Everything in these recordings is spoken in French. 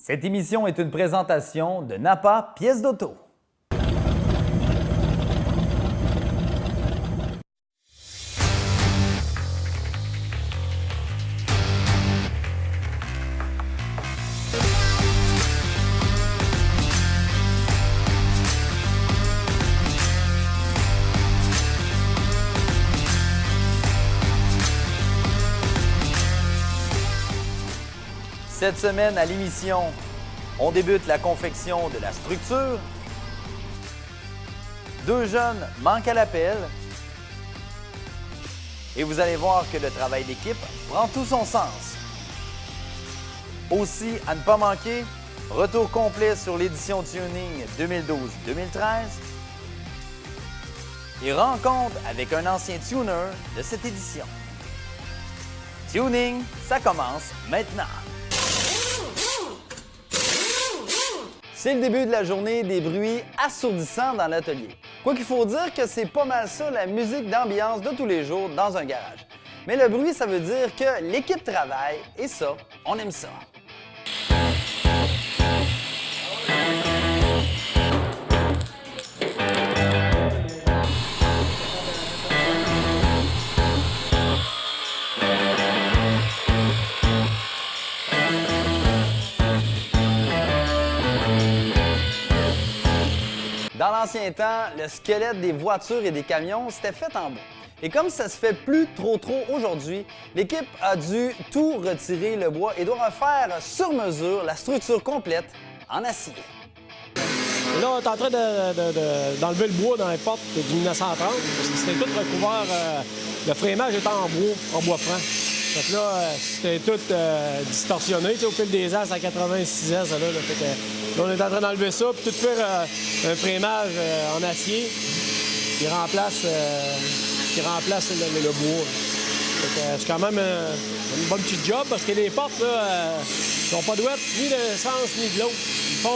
Cette émission est une présentation de Napa Pièces d'auto. Cette semaine à l'émission, on débute la confection de la structure. Deux jeunes manquent à l'appel. Et vous allez voir que le travail d'équipe prend tout son sens. Aussi, à ne pas manquer, retour complet sur l'édition Tuning 2012-2013 et rencontre avec un ancien tuner de cette édition. Tuning, ça commence maintenant. C'est le début de la journée des bruits assourdissants dans l'atelier. Quoi qu'il faut dire que c'est pas mal ça la musique d'ambiance de tous les jours dans un garage. Mais le bruit, ça veut dire que l'équipe travaille et ça, on aime ça. Dans l'ancien temps, le squelette des voitures et des camions, c'était fait en bois. Et comme ça se fait plus trop aujourd'hui, l'équipe a dû tout retirer le bois et doit refaire sur mesure la structure complète en acier. Et là, on est en train d'enlever le bois dans les portes du 1930 parce que c'était tout recouvert. Le frémage était en bois franc. Fait que là, c'était tout distorsionné. Au fil des ans, c'est à 86 ans, ça là. Fait que, là, on est en train d'enlever ça, puis tout faire un frémage en acier qui remplace le bois. Fait que, c'est quand même une bonne petite job parce que les portes, là, sont pas douettes ni d'un sens ni de l'autre.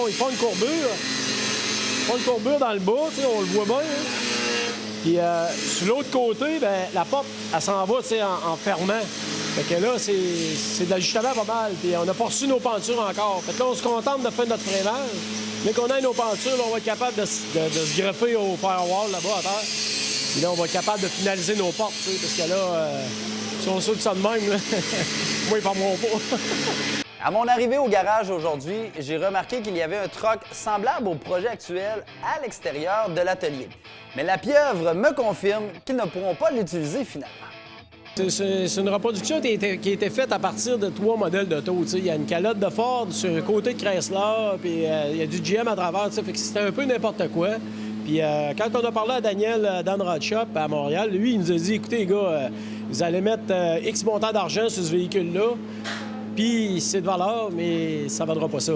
Ils font une courbure. Ils font une courbure dans le bas, on le voit bien. Hein? Puis sur l'autre côté, bien, la porte, elle s'en va en fermant. Fait que là, c'est de l'ajustement pas mal. Puis on n'a pas reçu nos pentures encore. Fait que là, on se contente de faire notre frémage. Mais qu'on ait nos pentures, là, on va être capable de se greffer au firewall là-bas à terre. Puis là, on va être capable de finaliser nos portes, parce que là, si on saute ça de même, là, moi, ils fermeront pas. À mon arrivée au garage aujourd'hui, j'ai remarqué qu'il y avait un troc semblable au projet actuel à l'extérieur de l'atelier. Mais la pieuvre me confirme qu'ils ne pourront pas l'utiliser finalement. C'est une reproduction qui a été faite à partir de 3 modèles d'auto. Il y a une calotte de Ford sur le côté de Chrysler, puis il y a du GM à travers. Fait que c'était un peu n'importe quoi. Puis quand on a parlé à Daniel d'Android Shop à Montréal, lui, il nous a dit, écoutez, les gars, vous allez mettre X montant d'argent sur ce véhicule-là, puis c'est de valeur, mais ça ne vaudra pas ça.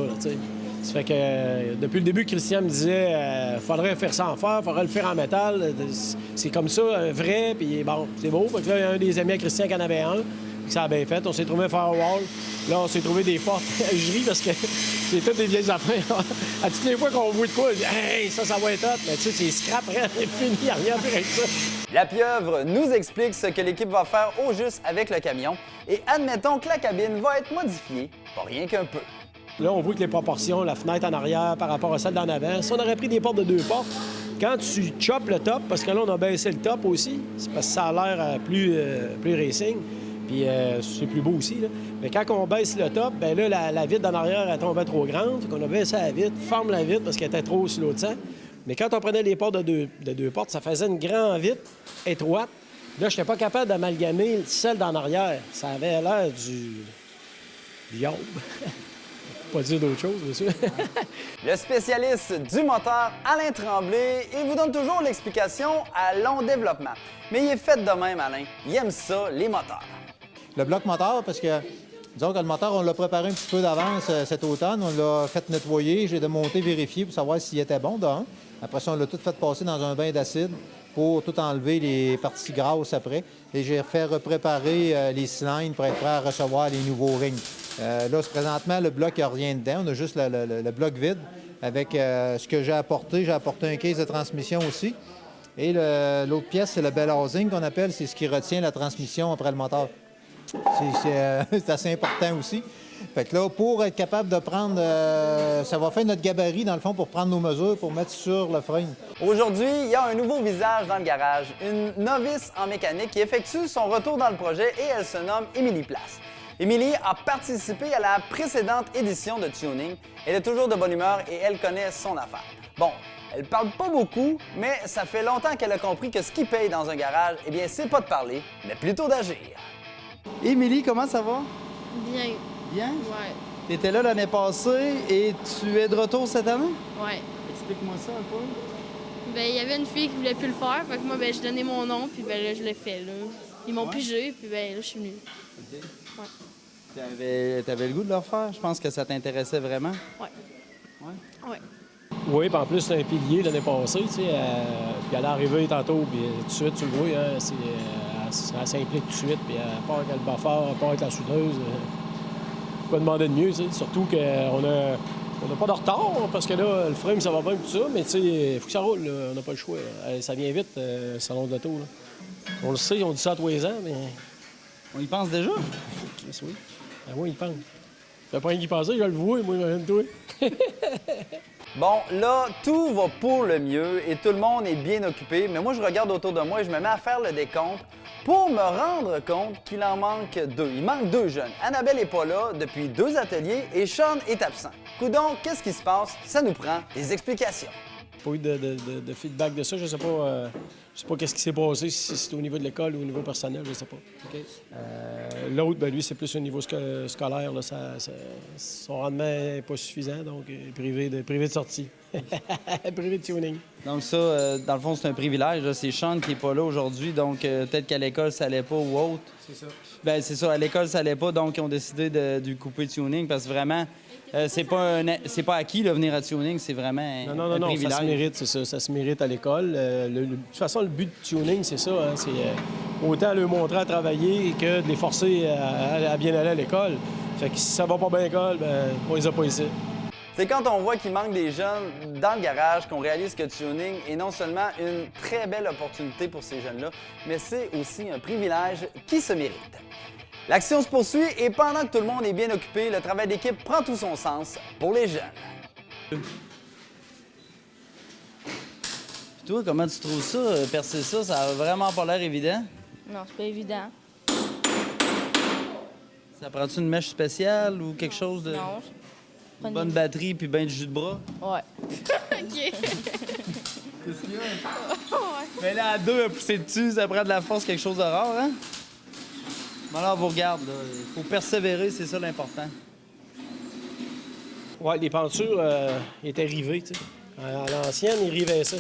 Ça fait que depuis le début, Christian me disait faudrait faire ça en fer, faudrait le faire en métal. C'est comme ça, vrai, puis bon, c'est beau. Fait que là, il y a un des amis à Christian qui en avait un, puis ça a bien fait. On s'est trouvé un firewall. Là, on s'est trouvé des portes. Je ris parce que c'est toutes des vieilles affaires. À toutes les fois qu'on voit de quoi, on dit hey, ça va être hot. Mais tu sais, c'est scrap, rien, c'est fini, il n'y a rien à faire avec ça. La pieuvre nous explique ce que l'équipe va faire au juste avec le camion. Et admettons que la cabine va être modifiée, pas rien qu'un peu. Là, on voit que les proportions, la fenêtre en arrière par rapport à celle d'en avant, si on aurait pris des portes de 2 portes, quand tu choppes le top, parce que là, on a baissé le top aussi, c'est parce que ça a l'air plus racing, puis c'est plus beau aussi, là. Mais quand on baisse le top, bien là, la vitre d'en arrière, elle tombait trop grande, fait qu'on a baissé la vitre, ferme la vitre parce qu'elle était trop sur l'autre sens. Mais quand on prenait les portes de deux portes, ça faisait une grande vitre étroite. Là, je n'étais pas capable d'amalgamer celle d'en arrière. Ça avait l'air du yaube. Pas dire d'autre chose, bien sûr. Le spécialiste du moteur, Alain Tremblay, il vous donne toujours l'explication à long développement. Mais il est fait de même, Alain. Il aime ça, les moteurs. Le bloc moteur, parce que, disons que le moteur, on l'a préparé un petit peu d'avance cet automne. On l'a fait nettoyer, j'ai démonté, vérifié pour savoir s'il était bon, d'un. Après ça, on l'a tout fait passer dans un bain d'acide pour tout enlever les parties grasses après. Et j'ai fait repréparer les cylindres pour être prêt à recevoir les nouveaux rings. Là, présentement, le bloc, il n'y a rien dedans. On a juste le bloc vide avec ce que j'ai apporté. J'ai apporté un case de transmission aussi. Et l'autre pièce, c'est le bell housing qu'on appelle. C'est ce qui retient la transmission après le moteur. C'est assez important aussi. Fait que là, pour être capable de prendre... ça va faire notre gabarit, dans le fond, pour prendre nos mesures, pour mettre sur le frame. Aujourd'hui, il y a un nouveau visage dans le garage, une novice en mécanique qui effectue son retour dans le projet et elle se nomme Émilie Place. Émilie a participé à la précédente édition de Tuning. Elle est toujours de bonne humeur et elle connaît son affaire. Bon, elle parle pas beaucoup, mais ça fait longtemps qu'elle a compris que ce qui paye dans un garage, eh bien, c'est pas de parler, mais plutôt d'agir. Émilie, comment ça va? Bien. Bien? Ouais. Tu étais là l'année passée et tu es de retour cette année? Ouais. Explique-moi ça un peu. Ben, il y avait une fille qui voulait plus le faire, fait que moi, ben, je donnais mon nom, puis ben, là, je l'ai fait, là. Ils m'ont pigé, puis ben, là, je suis venue. OK. Ouais. T'avais le goût de le refaire? Je pense que ça t'intéressait vraiment. Ouais. Ouais? Ouais. Oui, puis en plus, c'est un pilier l'année passée, tu sais. Puis elle est arrivée tantôt, puis tout de suite, tu le vois, hein, elle s'implique tout de suite, puis elle part avec le buffer, elle part avec la soudeuse. Pas demander de mieux, tu sais. Surtout qu'on n'a pas de retard, parce que là, le frame, ça va bien, tout ça, mais tu sais, il faut que ça roule, là. On n'a pas le choix. Ça vient vite, le salon de l'auto, là. On le sait, on dit ça à tous les ans, mais... On y pense déjà? Oui. Ben oui, il pense. Je fais pas rien qui penser, je le vois, moi, même toi. Bon, là, tout va pour le mieux et tout le monde est bien occupé, mais moi, je regarde autour de moi et je me mets à faire le décompte pour me rendre compte qu'il en manque deux. Il manque deux jeunes. Annabelle n'est pas là depuis 2 ateliers et Sean est absent. Coudon, qu'est-ce qui se passe? Ça nous prend des explications. Pas eu de feedback de ça, je sais pas qu'est-ce qui s'est passé, si c'est au niveau de l'école ou au niveau personnel, je sais pas. L'autre, ben lui, c'est plus au niveau scolaire, là, son rendement n'est pas suffisant, donc privé de sortie. Privé de tuning. Donc ça, dans le fond, c'est un privilège. C'est Sean qui n'est pas là aujourd'hui, donc peut-être qu'à l'école, ça allait pas ou autre. C'est ça. Bien, c'est ça. À l'école, ça allait pas, donc ils ont décidé de couper Tuning parce que vraiment, c'est pas acquis de venir à Tuning, c'est vraiment un privilège. Ça se mérite, c'est ça. Ça se mérite à l'école. De toute façon, le but de Tuning, c'est ça. Hein, c'est autant leur montrer à travailler que de les forcer à bien aller à l'école. Fait que si ça va pas bien à l'école, ben on les a pas ici. C'est quand on voit qu'il manque des jeunes dans le garage qu'on réalise que Tuning est non seulement une très belle opportunité pour ces jeunes-là, mais c'est aussi un privilège qui se mérite. L'action se poursuit et pendant que tout le monde est bien occupé, le travail d'équipe prend tout son sens pour les jeunes. Puis toi, comment tu trouves ça, percer ça? Ça a vraiment pas l'air évident. Non, c'est pas évident. Ça prend-tu une mèche spéciale ou quelque chose de... Non. Une bonne batterie puis ben de jus de bras? Ouais. OK. Qu'est-ce qu'il y a? Mais là, à deux, à pousser dessus, ça prend de la force, quelque chose de rare, hein? Bon, alors, on vous regarde, là. Il faut persévérer, c'est ça l'important. Ouais, les pentures étaient rivées, tu sais. À l'ancienne, ils rivaient ça.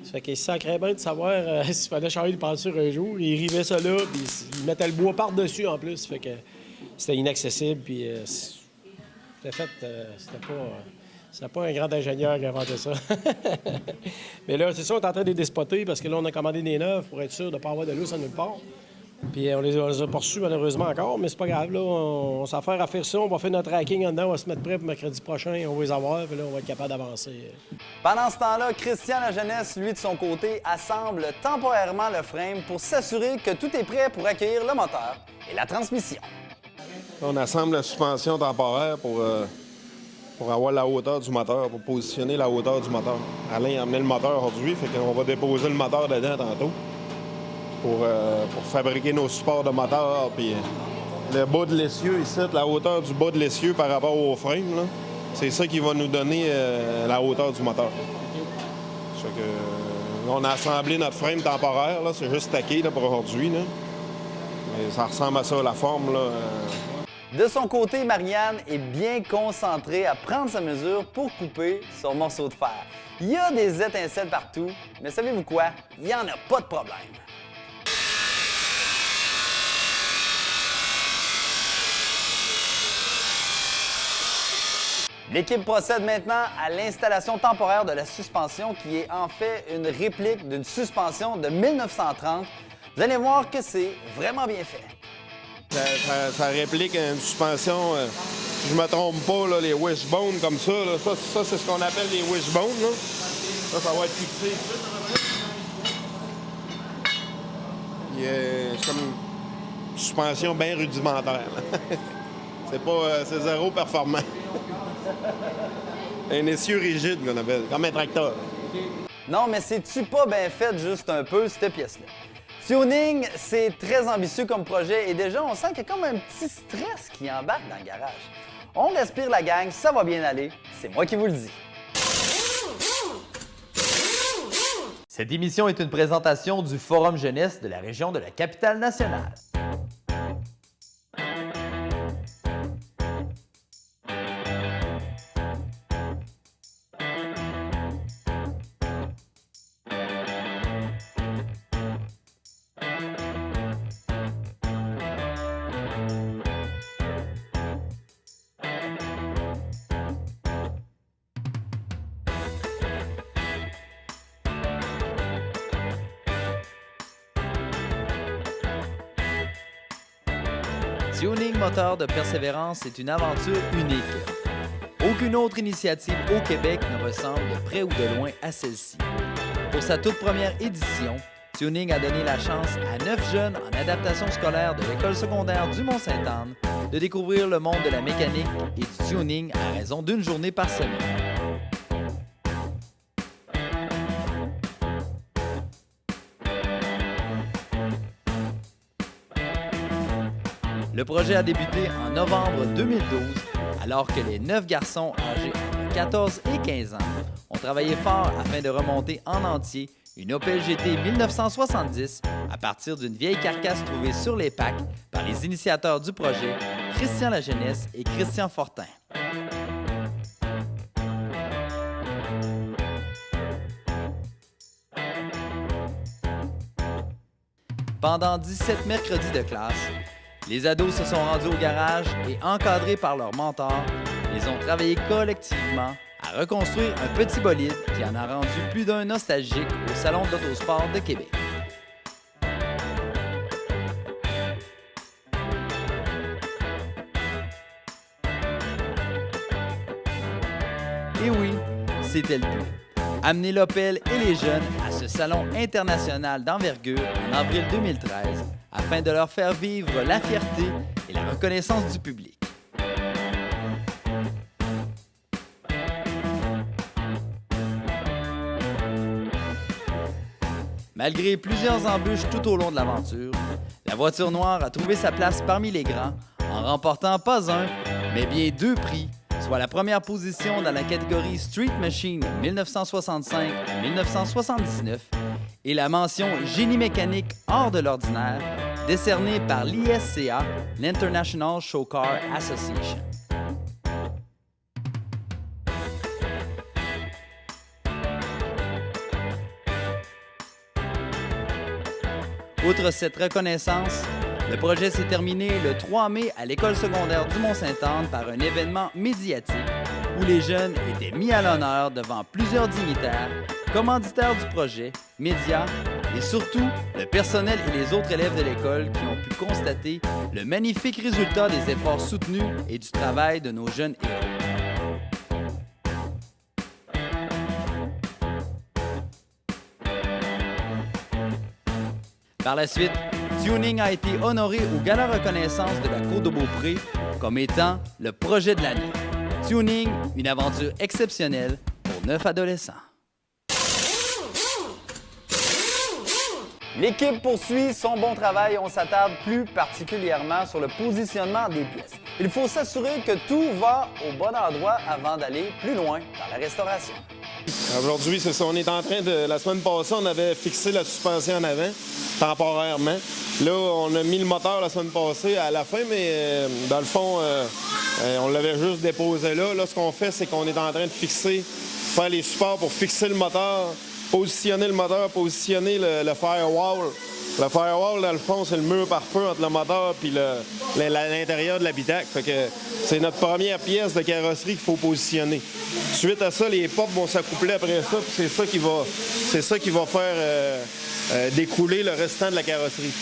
Ça fait qu'il sacrait bien de savoir s'il fallait changer de peinture un jour. Ils rivaient ça là, puis ils mettaient le bois par-dessus en plus. Ça fait que c'était inaccessible, puis c'était fait... c'était pas un grand ingénieur qui a inventé ça. Mais là, c'est ça, on est en train de les despoter parce que là, on a commandé des neufs pour être sûr de ne pas avoir de lousse à nulle part. Puis on les a pas reçus malheureusement encore, mais c'est pas grave. Là, on s'affaire à faire ça. On va faire notre tracking en dedans. On va se mettre prêt pour mercredi prochain. On va les avoir. Puis là, on va être capable d'avancer. Pendant ce temps-là, Christian La Jeunesse, lui, de son côté, assemble temporairement le frame pour s'assurer que tout est prêt pour accueillir le moteur et la transmission. On assemble la suspension temporaire pour avoir la hauteur du moteur, pour positionner la hauteur du moteur. Alain a amené le moteur aujourd'hui, fait qu'on va déposer le moteur dedans tantôt pour fabriquer nos supports de moteur. Puis le bas de l'essieu ici, la hauteur du bas de l'essieu par rapport au frame, là, c'est ça qui va nous donner la hauteur du moteur. Fait que, on a assemblé notre frame temporaire, là, c'est juste taqué là, pour aujourd'hui. Là. Mais ça ressemble à ça, la forme. Là, De son côté, Marianne est bien concentrée à prendre sa mesure pour couper son morceau de fer. Il y a des étincelles partout, mais savez-vous quoi? Il n'y en a pas de problème. L'équipe procède maintenant à l'installation temporaire de la suspension qui est en fait une réplique d'une suspension de 1930. Vous allez voir que c'est vraiment bien fait. Ça réplique une suspension, si je me trompe pas, là, les wishbones comme ça. Là. Ça c'est ce qu'on appelle les wishbones. Là. Ça va être fixé. C'est comme une suspension bien rudimentaire. Là. C'est zéro performant. Un essieu rigide qu'on appelle, comme un tracteur. Non, mais c'est-tu pas bien fait juste un peu, cette pièce-là? Tuning, c'est très ambitieux comme projet et déjà, on sent qu'il y a comme un petit stress qui embarque dans le garage. On respire la gang, ça va bien aller, c'est moi qui vous le dis. Cette émission est une présentation du Forum Jeunesse de la région de la Capitale-Nationale. Tuning Moteur de Persévérance est une aventure unique. Aucune autre initiative au Québec ne ressemble de près ou de loin à celle-ci. Pour sa toute première édition, Tuning a donné la chance à 9 jeunes en adaptation scolaire de l'école secondaire du Mont-Sainte-Anne de découvrir le monde de la mécanique et du tuning à raison d'une journée par semaine. Le projet a débuté en novembre 2012, alors que les 9 garçons âgés entre 14 et 15 ans ont travaillé fort afin de remonter en entier une Opel GT 1970 à partir d'une vieille carcasse trouvée sur les packs par les initiateurs du projet, Christian Lajeunesse et Christian Fortin. Pendant 17 mercredis de classe, les ados se sont rendus au garage et, encadrés par leur mentor, ils ont travaillé collectivement à reconstruire un petit bolide qui en a rendu plus d'un nostalgique au Salon de l'Autosport de Québec. Et oui, c'était le but. Amener l'Opel et les jeunes à ce salon international d'envergure en avril 2013 afin de leur faire vivre la fierté et la reconnaissance du public. Malgré plusieurs embûches tout au long de l'aventure, la voiture noire a trouvé sa place parmi les grands en remportant pas un, mais bien 2 prix, soit la première position dans la catégorie Street Machine 1965 à 1979 et la mention Génie mécanique hors de l'ordinaire décernée par l'ISCA, l'International Show Car Association. Outre cette reconnaissance, le projet s'est terminé le 3 mai à l'école secondaire du Mont-Sainte-Anne par un événement médiatique où les jeunes étaient mis à l'honneur devant plusieurs dignitaires, commanditaires du projet, médias et surtout le personnel et les autres élèves de l'école qui ont pu constater le magnifique résultat des efforts soutenus et du travail de nos jeunes héros. Par la suite, Tuning a été honoré au Gala Reconnaissance de la Côte de Beaupré comme étant le projet de l'année. Tuning, une aventure exceptionnelle pour 9 adolescents. L'équipe poursuit son bon travail et on s'attarde plus particulièrement sur le positionnement des pièces. Il faut s'assurer que tout va au bon endroit avant d'aller plus loin dans la restauration. Aujourd'hui, c'est ça. On est en train de... La semaine passée, on avait fixé la suspension en avant, temporairement. Là, on a mis le moteur la semaine passée à la fin, mais dans le fond, on l'avait juste déposé là. Là, ce qu'on fait, c'est qu'on est en train de faire les supports pour fixer le moteur, positionner le moteur, positionner le firewall. Le firewall, dans le fond, c'est le mur par feu entre le moteur et l'intérieur de l'habitacle. Fait que c'est notre première pièce de carrosserie qu'il faut positionner. Suite à ça, les portes vont s'accoupler après ça, puis c'est ça qui va faire découler le restant de la carrosserie.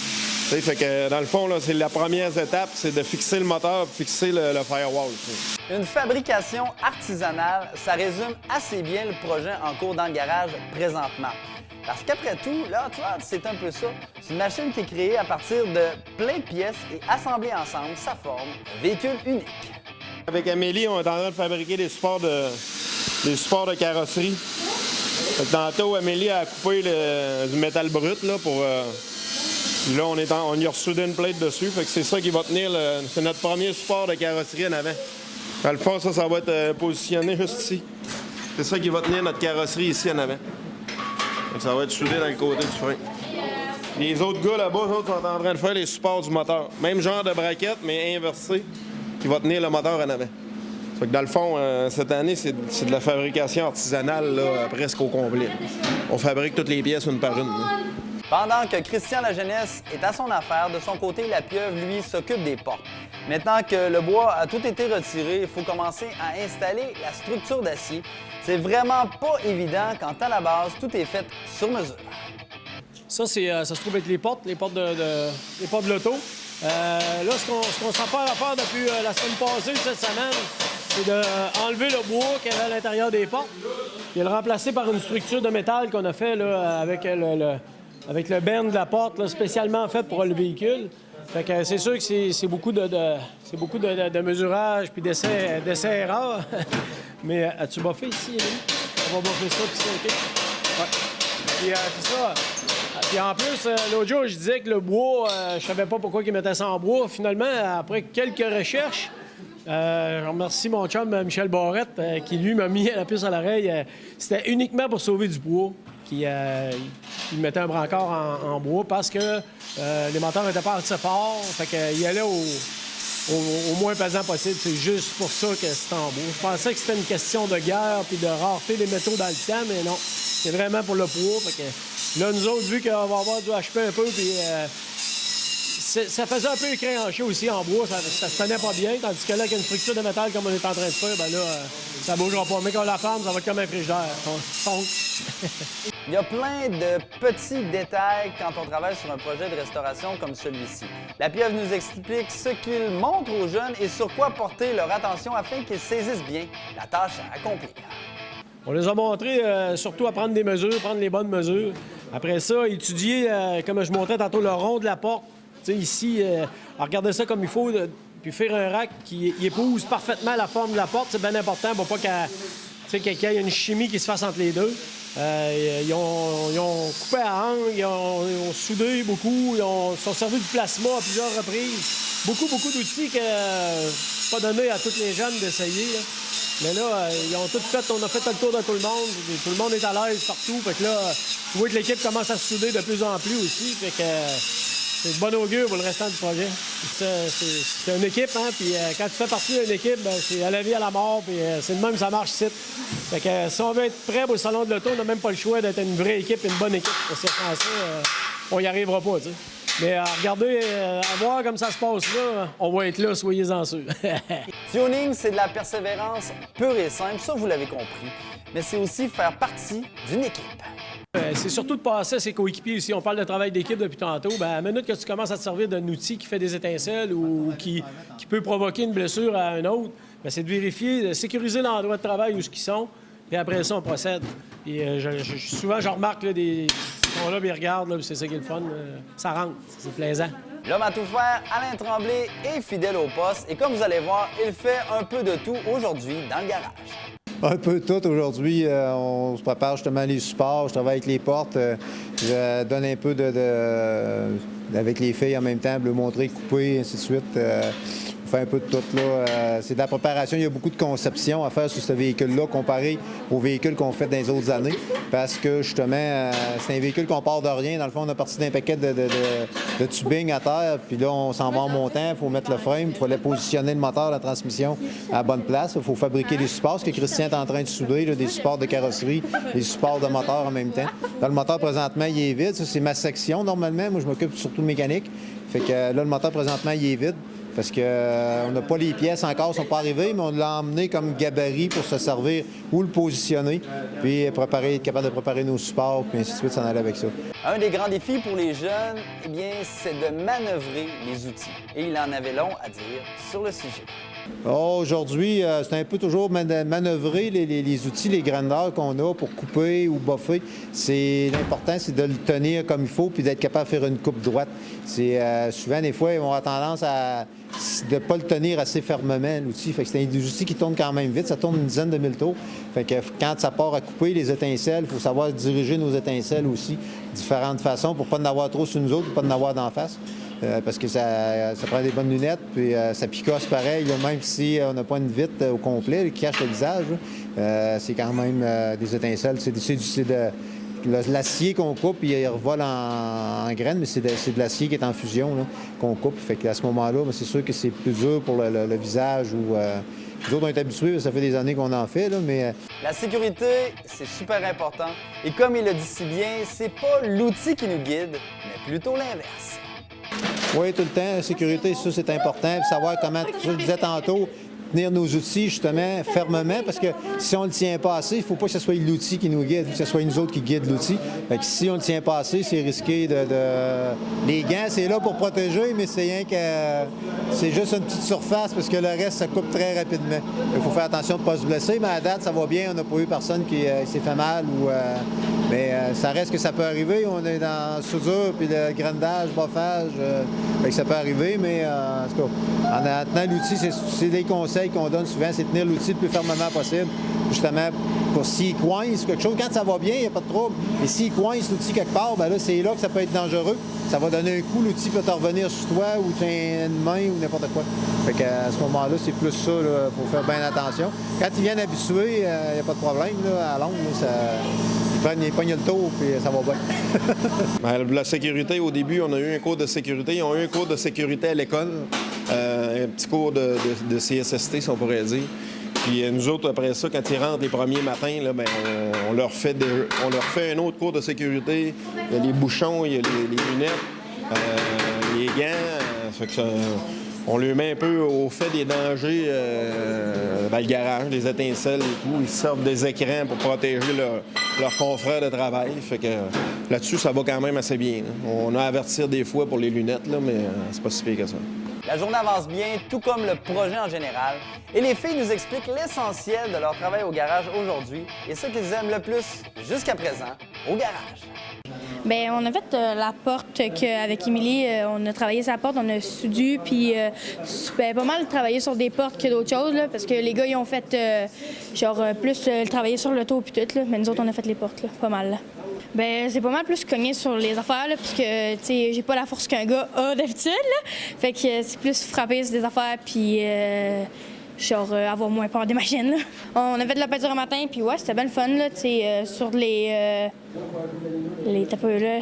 T'sais, fait que dans le fond, là, c'est la première étape, c'est de fixer le moteur, fixer le firewall. T'sais. Une fabrication artisanale, ça résume assez bien le projet en cours dans le garage présentement. Parce qu'après tout, le Hot Rod, c'est un peu ça. C'est une machine qui est créée à partir de plein de pièces et assemblée ensemble, ça forme un véhicule unique. Avec Amélie, on est en train de fabriquer des supports de carrosserie. Fait que tantôt, Amélie a coupé du métal brut là, pour... Puis là, on y a ressoudé une plate dessus. Fait que c'est ça qui va tenir, c'est notre premier support de carrosserie en avant. Dans le fond, ça va être positionné juste ici. C'est ça qui va tenir notre carrosserie ici en avant. Fait que ça va être soudé dans le côté du frein. Les autres gars là-bas, eux autres, sont en train de faire les supports du moteur. Même genre de braquette, mais inversé, qui va tenir le moteur en avant. Fait que dans le fond, cette année, c'est de la fabrication artisanale là, presque au complet. On fabrique toutes les pièces une par une. Là. Pendant que Christian Lajeunesse est à son affaire, de son côté, la pieuvre, lui, s'occupe des portes. Maintenant que le bois a tout été retiré, il faut commencer à installer la structure d'acier. C'est vraiment pas évident quand à la base, tout est fait sur mesure. Ça, ça se trouve être les portes de l'auto. Là, ce qu'on s'en fait à faire depuis la semaine passée, cette semaine, c'est d'enlever le bois qu'il y avait à l'intérieur des portes et le remplacer par une structure de métal qu'on a fait là, avec le bend de la porte, là, spécialement fait pour le véhicule. Fait que c'est sûr que c'est beaucoup de mesurage puis d'essais-erreurs. Mais as-tu boffé ici, Émilie? On va boffer ça, puis c'est OK. Ouais. Puis c'est ça. Puis en plus, l'autre jour, je disais que le bois, je savais pas pourquoi ils mettaient ça en bois. Finalement, après quelques recherches, je remercie mon chum Michel Barrette, qui lui m'a mis la puce à l'oreille. C'était uniquement pour sauver du bois. Il mettait un brancard en bois parce que les moteurs n'étaient pas assez forts. Fait qu'il allait au moins pesant possible. C'est juste pour ça que c'était en bois. Je pensais que c'était une question de guerre puis de rareté des métaux dans le temps, mais non. C'est vraiment pour le poids. Fait que là, nous autres, vu qu'on va avoir du HP un peu, puis ça faisait un peu écréanché aussi en bois. Ça se tenait pas bien. Tandis que là, avec une structure de métal comme on est en train de faire, ben là, ça bougera pas. Mais quand on la ferme, ça va être comme un frigidaire. Il y a plein de petits détails quand on travaille sur un projet de restauration comme celui-ci. La pieuvre nous explique ce qu'il montre aux jeunes et sur quoi porter leur attention afin qu'ils saisissent bien la tâche à accomplir. On les a montrés surtout à prendre des mesures, prendre les bonnes mesures. Après ça, étudier, comme je montrais tantôt, le rond de la porte. Tu sais, ici, regarder ça comme il faut, puis faire un rack qui épouse parfaitement la forme de la porte. C'est bien important pour pas qu'il y ait une chimie qui se fasse entre les deux. Ils ont coupé à angle, ils ont soudé beaucoup, ils sont servis du plasma à plusieurs reprises. Beaucoup d'outils que pas donné à tous les jeunes d'essayer. Là. Mais là, ils ont tout fait, on a fait le tour de tout le monde. Tout le monde est à l'aise partout. Fait que là, tu vois que l'équipe commence à se souder de plus en plus aussi. Fait que c'est de bon augure pour le restant du projet. C'est une équipe, hein, puis quand tu fais partie d'une équipe, ben, c'est à la vie, à la mort, puis c'est de même que ça marche ici. Fait que si on veut être prêt pour le salon de l'auto, on n'a même pas le choix d'être une vraie équipe, une bonne équipe. Parce que sans ça, on n'y arrivera pas, tu sais. Mais regardez, à voir comme ça se passe là, on va être là, soyez-en sûrs. Tuning, c'est de la persévérance pure et simple, ça vous l'avez compris. Mais c'est aussi faire partie d'une équipe. C'est surtout de passer à ses coéquipiers aussi. On parle de travail d'équipe depuis tantôt. Bien, à la minute que tu commences à te servir d'un outil qui fait des étincelles ou qui peut provoquer une blessure à un autre, bien, c'est de vérifier, de sécuriser l'endroit de travail où ils sont. Puis après ça, on procède. Puis souvent, je remarque là, des sont là, puis ils regardent, là, puis c'est ça qui est le fun. Ça rentre, c'est plaisant. L'homme à tout faire, Alain Tremblay, est fidèle au poste. Et comme vous allez voir, il fait un peu de tout aujourd'hui dans le garage. Un peu de tout. Aujourd'hui, on se prépare justement les supports. Je travaille avec les portes. Je donne un peu avec les filles en même temps, bleu montrer, couper, ainsi de suite. On fait un peu de tout, là. C'est de la préparation. Il y a beaucoup de conception à faire sur ce véhicule-là comparé aux véhicules qu'on fait dans les autres années. Parce que, justement, c'est un véhicule qu'on part de rien. Dans le fond, on a parti d'un paquet de tubing à terre. Puis là, on s'en va en montant. Il faut mettre le frame. Il fallait positionner le moteur, la transmission à la bonne place. Il faut fabriquer des supports. Ce que Christian est en train de souder, là, des supports de carrosserie, des supports de moteur en même temps. Dans le moteur, présentement, il est vide. Ça, c'est ma section, normalement. Moi, je m'occupe surtout de mécanique. Fait que là, le moteur, présentement, il est vide. Parce qu'on n'a pas les pièces encore, ne sont pas arrivées, mais on l'a emmené comme gabarit pour se servir ou le positionner, puis être capable de préparer nos supports, puis ainsi de suite, s'en aller avec ça. Un des grands défis pour les jeunes, eh bien, c'est de manœuvrer les outils. Et il en avait long à dire sur le sujet. Aujourd'hui, c'est un peu toujours manœuvrer les outils, les grandeurs qu'on a pour couper ou boffer. L'important, c'est de le tenir comme il faut puis d'être capable de faire une coupe droite. Souvent, des fois, ils vont avoir tendance à de ne pas le tenir assez fermement, l'outil. Fait que c'est un outil qui tourne quand même vite. Ça tourne une dizaine de mille tours. Fait que quand ça part à couper les étincelles, il faut savoir diriger nos étincelles aussi de différentes façons pour ne pas en avoir trop sur nous autres, pour ne pas en avoir d'en face. Parce que ça prend des bonnes lunettes, puis ça picosse pareil, là, même si on n'a pas une vitre au complet qui cache le visage. C'est quand même des étincelles. C'est de l'acier qu'on coupe, puis il revole en graines, mais c'est de l'acier qui est en fusion là, qu'on coupe. Fait qu'à ce moment-là, c'est sûr que c'est plus dur pour le visage. Les autres, on est habitués, ça fait des années qu'on en fait, là, mais... La sécurité, c'est super important. Et comme il le dit si bien, c'est pas l'outil qui nous guide, mais plutôt l'inverse. Oui, tout le temps, la sécurité, ça, c'est important. Puis savoir comment, je le disais tantôt, tenir nos outils, justement, fermement, parce que si on ne le tient pas assez, il ne faut pas que ce soit l'outil qui nous guide, il faut que ce soit nous autres qui guident l'outil. Fait que si on ne le tient pas assez, c'est risqué Les gants, c'est là pour protéger, mais c'est rien que... C'est juste une petite surface, parce que le reste, ça coupe très rapidement. Il faut faire attention de ne pas se blesser, mais à date, ça va bien. On n'a pas eu personne qui s'est fait mal ou... Mais ça reste que ça peut arriver. On est dans soudure, puis le grindage, boffage. Fait que ça peut arriver, mais en tout cas, en tenant l'outil, c'est des conseils qu'on donne souvent, c'est tenir l'outil le plus fermement possible, justement pour s'il coince quelque chose. Quand ça va bien, il n'y a pas de trouble. Et s'il coince l'outil quelque part, bien là, c'est là que ça peut être dangereux. Ça va donner un coup, l'outil peut te revenir sur toi ou tu as une main ou n'importe quoi. Fait qu'à ce moment-là, c'est plus ça, là, faut faire bien attention. Quand ils viennent habituer, il n'y a pas de problème. Là, à longue, ils pognent le tour, puis ça va bien. La sécurité, au début, on a eu un cours de sécurité. Ils ont eu un cours de sécurité à l'école, un petit cours de CSST, si on pourrait dire. Puis nous autres, après ça, quand ils rentrent les premiers matins, là, bien, on leur fait un autre cours de sécurité. Il y a les bouchons, il y a les lunettes, les gants. Fait que on leur met un peu au fait des dangers dans le garage, les étincelles et tout. Ils servent des écrans pour protéger leurs confrères de travail. Fait que là-dessus, ça va quand même assez bien. Là. On a à avertir des fois pour les lunettes, là, mais c'est pas si pire que ça. La journée avance bien, tout comme le projet en général. Et les filles nous expliquent l'essentiel de leur travail au garage aujourd'hui et ce qu'ils aiment le plus jusqu'à présent au garage. Bien, on a fait la porte qu'avec Émilie, on a travaillé sur la porte, on a soudu, puis pas mal travaillé sur des portes que d'autres choses, là, parce que les gars, ils ont fait plus travailler sur le tour puis tout, là, mais nous autres, on a fait les portes, là, pas mal. Là. Bien, c'est pas mal plus cogné sur les affaires, là, puisque, tu sais, j'ai pas la force qu'un gars a d'habitude, là. Fait que c'est plus frapper sur des affaires, puis avoir moins peur des machines, là. On a fait de la peinture un matin, puis ouais, c'était bien le fun, là, tu sais, sur les tapeux, là.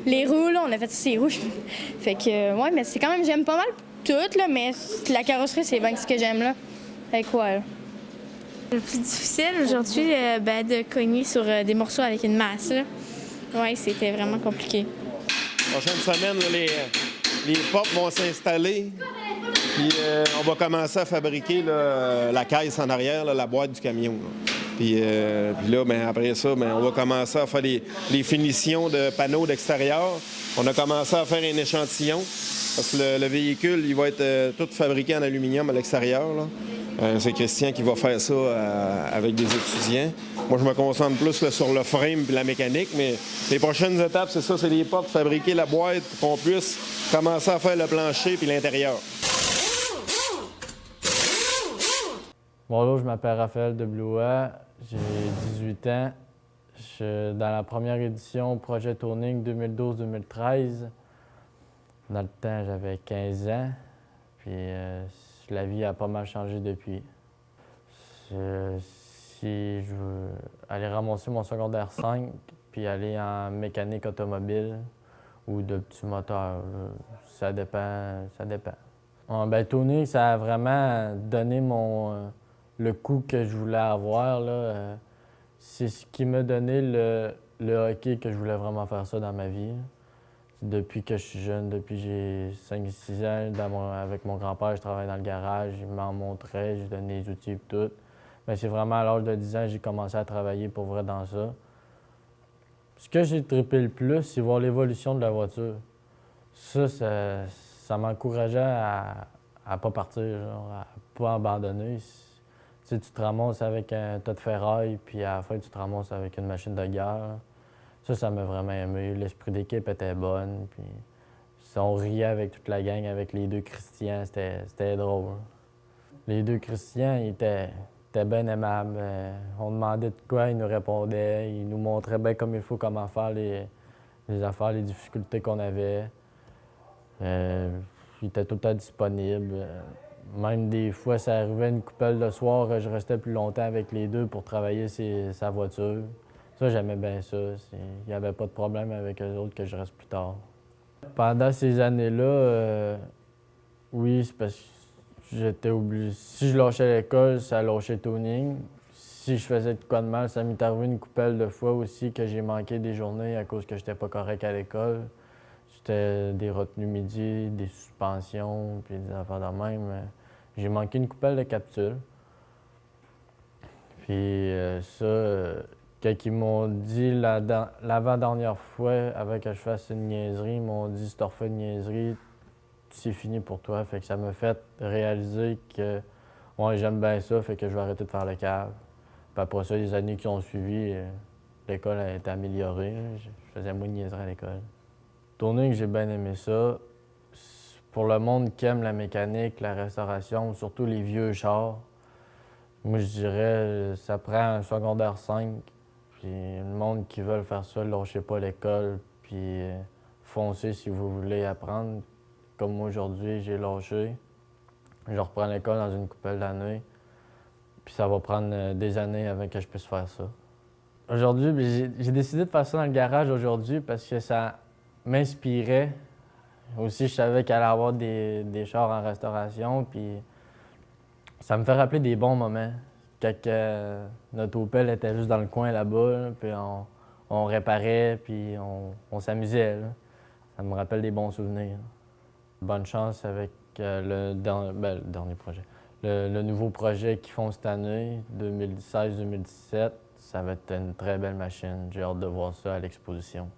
les roues, là, on a fait ces roues. Fait que, ouais, mais c'est quand même, j'aime pas mal tout, là, mais la carrosserie, c'est bien ce que j'aime, là. Fait que, ouais, là. Le plus difficile aujourd'hui, de cogner sur des morceaux avec une masse. Oui, c'était vraiment compliqué. La prochaine semaine, là, les portes vont s'installer. Puis on va commencer à fabriquer là, la caisse en arrière, là, la boîte du camion. Là. Puis là, ben, après ça, ben, on va commencer à faire les finitions de panneaux d'extérieur. On a commencé à faire un échantillon parce que le véhicule, il va être tout fabriqué en aluminium à l'extérieur. Là. C'est Christian qui va faire ça avec des étudiants. Moi, je me concentre plus là, sur le frame et la mécanique, mais les prochaines étapes, c'est ça, c'est les portes, fabriquer la boîte pour qu'on puisse commencer à faire le plancher puis l'intérieur. Bonjour, je m'appelle Raphaël Deblois, j'ai 18 ans. Je suis dans la première édition Projet Touring 2012-2013. Dans le temps, j'avais 15 ans, puis la vie a pas mal changé depuis. Si je veux aller ramasser mon secondaire 5, puis aller en mécanique automobile ou de petits moteurs, ça dépend. Ben, Tony, ça a vraiment donné le coup que je voulais avoir. Là. C'est ce qui m'a donné le hockey que je voulais vraiment faire ça dans ma vie. Depuis que je suis jeune, depuis que j'ai 5-6 ans, avec mon grand-père, je travaillais dans le garage, il m'en montrait, je lui donnais les outils et tout. Mais c'est vraiment à l'âge de 10 ans que j'ai commencé à travailler pour vrai dans ça. Ce que j'ai trippé le plus, c'est voir l'évolution de la voiture. Ça m'encourageait à pas partir, genre, à pas abandonner. Tu sais, tu te ramasses avec un tas de ferraille, puis à la fin, tu te ramasses avec une machine de guerre. Ça m'a vraiment aimé. L'esprit d'équipe était bonne, puis on riait avec toute la gang, avec les deux Christians, c'était drôle. Les deux Christians, ils étaient bien aimables. On demandait de quoi, ils nous répondaient. Ils nous montraient bien comme il faut comment faire les affaires, les difficultés qu'on avait. Ils étaient tout le temps disponibles. Même des fois, ça arrivait une coupelle de soir, je restais plus longtemps avec les deux pour travailler sa voiture. Ça, j'aimais bien ça. Il n'y avait pas de problème avec eux autres que je reste plus tard. Pendant ces années-là, oui, c'est parce que j'étais obligé. Si je lâchais l'école, ça lâchait le tuning. Si je faisais de quoi de mal, ça m'est arrivé une coupelle de fois aussi que j'ai manqué des journées à cause que j'étais pas correct à l'école. C'était des retenues midi, des suspensions, puis des affaires de même. J'ai manqué une coupelle de capsule. Puis quand ils m'ont dit l'avant-dernière fois, avant que je fasse une niaiserie, ils m'ont dit « Si tu refais une niaiserie, c'est fini pour toi. » Fait que ça m'a fait réaliser que ouais, j'aime bien ça, fait que je vais arrêter de faire le cave. Puis après ça, les années qui ont suivi, l'école a été améliorée. Je faisais moins de niaiseries à l'école. Tourner que j'ai bien aimé ça. Pour le monde qui aime la mécanique, la restauration, surtout les vieux chars, moi je dirais ça prend un secondaire 5. Puis le monde qui veut faire ça, lâchez pas l'école, puis foncez si vous voulez apprendre. Comme moi aujourd'hui, j'ai lâché. Je reprends l'école dans une couple d'années, puis ça va prendre des années avant que je puisse faire ça. Aujourd'hui, j'ai décidé de faire ça dans le garage aujourd'hui parce que ça m'inspirait. Aussi, je savais qu'il allait y avoir des chars en restauration, puis ça me fait rappeler des bons moments. Quand notre Opel était juste dans le coin là-bas, là, puis on réparait, puis on s'amusait. Là. Ça me rappelle des bons souvenirs. Bonne chance avec le dernier projet. Le nouveau projet qu'ils font cette année, 2016-2017, ça va être une très belle machine. J'ai hâte de voir ça à l'exposition.